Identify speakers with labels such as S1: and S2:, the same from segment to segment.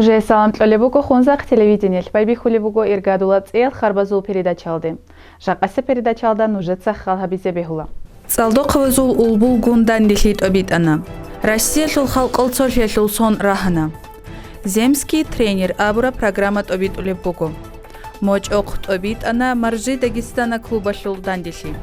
S1: Уже салам тлолебуко хунзак телевидение байби хулебуко иргадулат эл харбазул передачалды. Жакасы передачалдан уже цахал хабизе бехула. Салдо хавазул улбул гундан дилит обид ана. Россия шул халқыл цолхелул сон рахана. Земский тренер абура программат обид улебуко. Моч оқт обид ана маржи Дагестана клуба шул дандиши.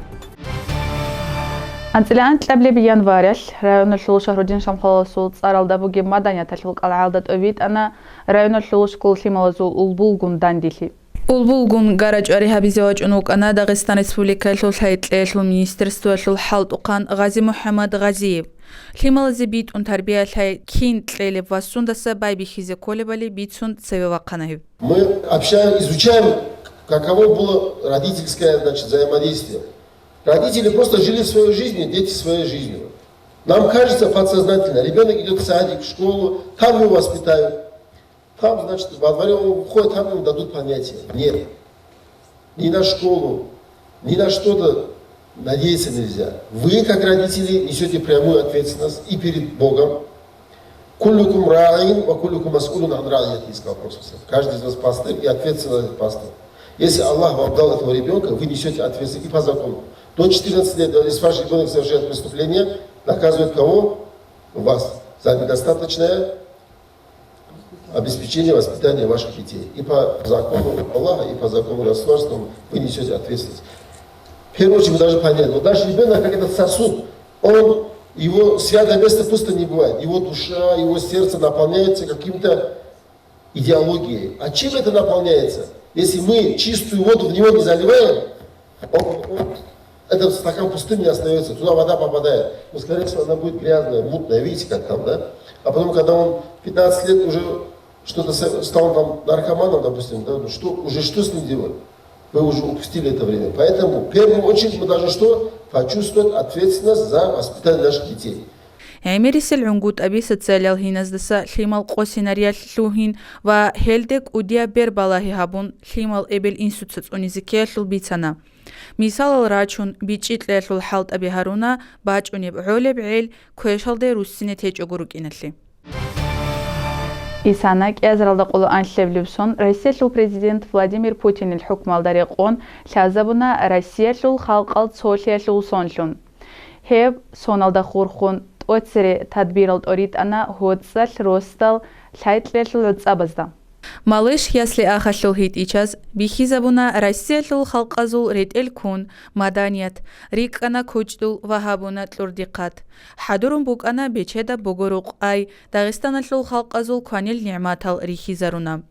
S1: Анцелан тлаблеби январял районul шул шахрудин шамхаласул царалда буги маданията шулк алалдат обид ана районul шул школ хималазул улбулгун дандиши. Улбулгун гараж арихабизевач унук ана Дагестан республика шул хайтлешул министерство шул халт уқан Гази Мухаммад Газиев. Хималази бит он тарбия хай кин тлеле васундаса байби хизе колебали битсун цевева канахив.
S2: Мы общаем, изучаем, каково было родительское, взаимодействие. Родители просто жили своей жизнью, дети своей жизнью. Нам кажется подсознательно, ребенок идет в садик, в школу, там его воспитают. Там, значит, во дворе он входит, там ему дадут понятия. Нет. Ни на школу, ни на что-то надеяться нельзя. Вы, как родители, несете прямую ответственность и перед Богом. Куллюкум раин, ва куллюкум аскулун ан раияти, сказал Пророк. Каждый из вас пастырь и ответственный за пастырь. Если Аллах вам дал этого ребенка, вы несете ответственность и по закону. До 14 лет, если ваш ребенок совершает преступление, наказывает кого? Вас. За недостаточное обеспечение воспитания ваших детей. И по закону Аллаха, и по закону государства вы несете ответственность. В первую очередь, вы должны понять, вот наш ребенок, как этот сосуд, его святое место пусто не бывает. Его душа, его сердце наполняется каким-то идеологией. А чем это наполняется? Если мы чистую воду в него не заливаем, этот стакан пустым не остается, туда вода попадает. Но, скорее всего, она будет грязная, мутная, видите, как там, да? А потом, когда он 15 лет уже что-то стал там наркоманом, допустим, да, ну что с ним делать? Вы уже упустили это время. Поэтому, в первую очередь, мы должны что? Почувствовать ответственность за воспитание наших детей.
S1: Эмерисел унгут аби социалил хиназдаса химал қосинариал лухин ва хелдек удия бербалахи хабун химал эбел институцияц унизикелл бицана. Мисал рачун бичитлелл халт аби харуна бач униб улеб ил квешалде руссине теч огурукиналли. Исанак язралда қулу аншлевлюбсон Россия президент Владимир Путин الحكم الدريق он лязабуна Россия халқал цолиялл сонлун. Хеб соналда хурхун отсере тадбиралт орит ана хотсал ростал лайтлелл уцабазда. Малыш, если ахашл хит ичас, бихизабуна Россия халқазул ретел кун, маданият, рик ана кучдул вахабуна тлурдиқат. Хадурун бук ана бечеда богорук ай, Дагестан халқазул кванил ни'матал рихизаруна.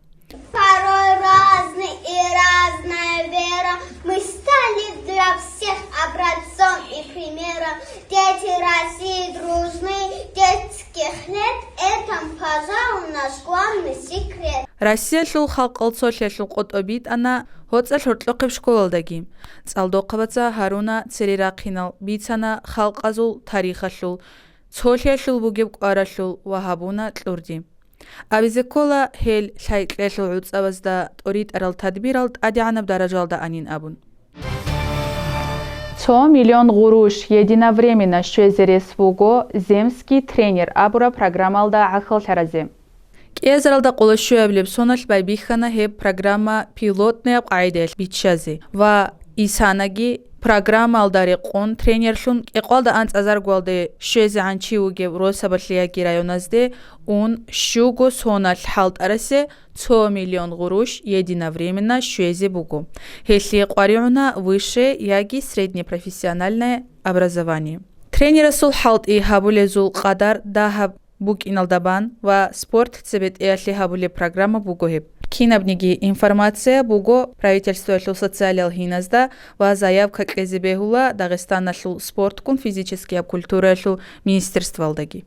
S3: Порой разный и разная вера, мы стали для всех образцом и примером. Дети России дружны, детских лет, это, пожалуй, наш главный секрет.
S1: Россия халқал цолхелл қот обид ана хоцал хуртлоқиб школалдаги. Цалдоқабаца Харуна церирақинал бицана халқазул тарихаллул, цолхелл бугиб қараллул вахабуна тлурди. Абизекола хел лайтлелл уцабазда орит арал тадбиралт адианаб даражалда анин абун. 100 миллион гуруш единовременно шезерес вуго земский тренер абура программалда ахал харазе. Кезралда қолышуяблеб сонал байбихана хеб программа пилотная қайдел бичазе ва исанаги программа алдари қон тренершун эқалда анц азар гуалде шезе анчиуге росабатлияги районазде он шуго сонал халт арасе 100 миллион гуруш единовременно шезе бугу. Хесли қвариуна высшее яги среднепрофессиональное образование. Тренера сул халт и хабулезул қадар дахаб бук иналдабан ва спорт цебет эшли хабуле программа бугохеб. Кинабниги информация буго правительство социалил хиназда ва заявка кезебехула Дагестана спорт кун физическая культура министерство алдаги.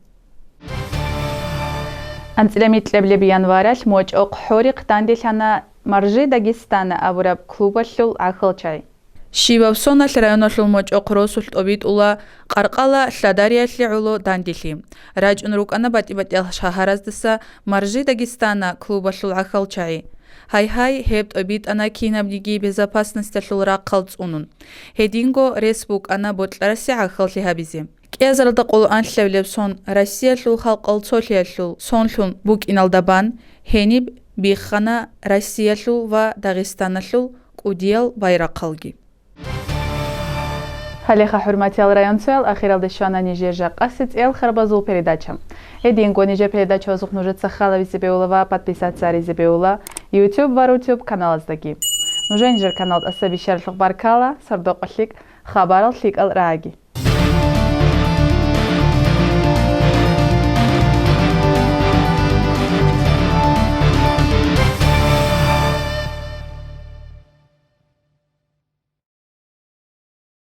S1: Анцлемит леблеби январял моч оқ хорик тандилхана маржи Дагестана авураб клуба ахылчай. Шивавсонал районал моч оқросул обид ула қарқала ладариалли улу дандили. Раджун рукана батибатял шахараздаса маржи Дагестана клуба ахалчай. Хай хебт обид ана кинабниги безопасность лулра қалц унун. Хединго ресбук ана ботлараси ахалли хабизи. Кезарда қол аншлевлеп сон Россия лу халқ алцолиялу сонлун бук иналдабан хениб бихана Россия лу ва Дагестанлу кудиал байрақалги. Халиха хурматиал район цел ахиралды шуана Нижер жақасыц эл харбазул передача. Эдинго Нижер передача озух нужет сахала визибеулова, подписаться Ризибеула, YouTube ва Рутюб канал аздаги. Нужен Нижер канал асаби шарлық баркала, сардоқ алик, хабарал лик ал раги.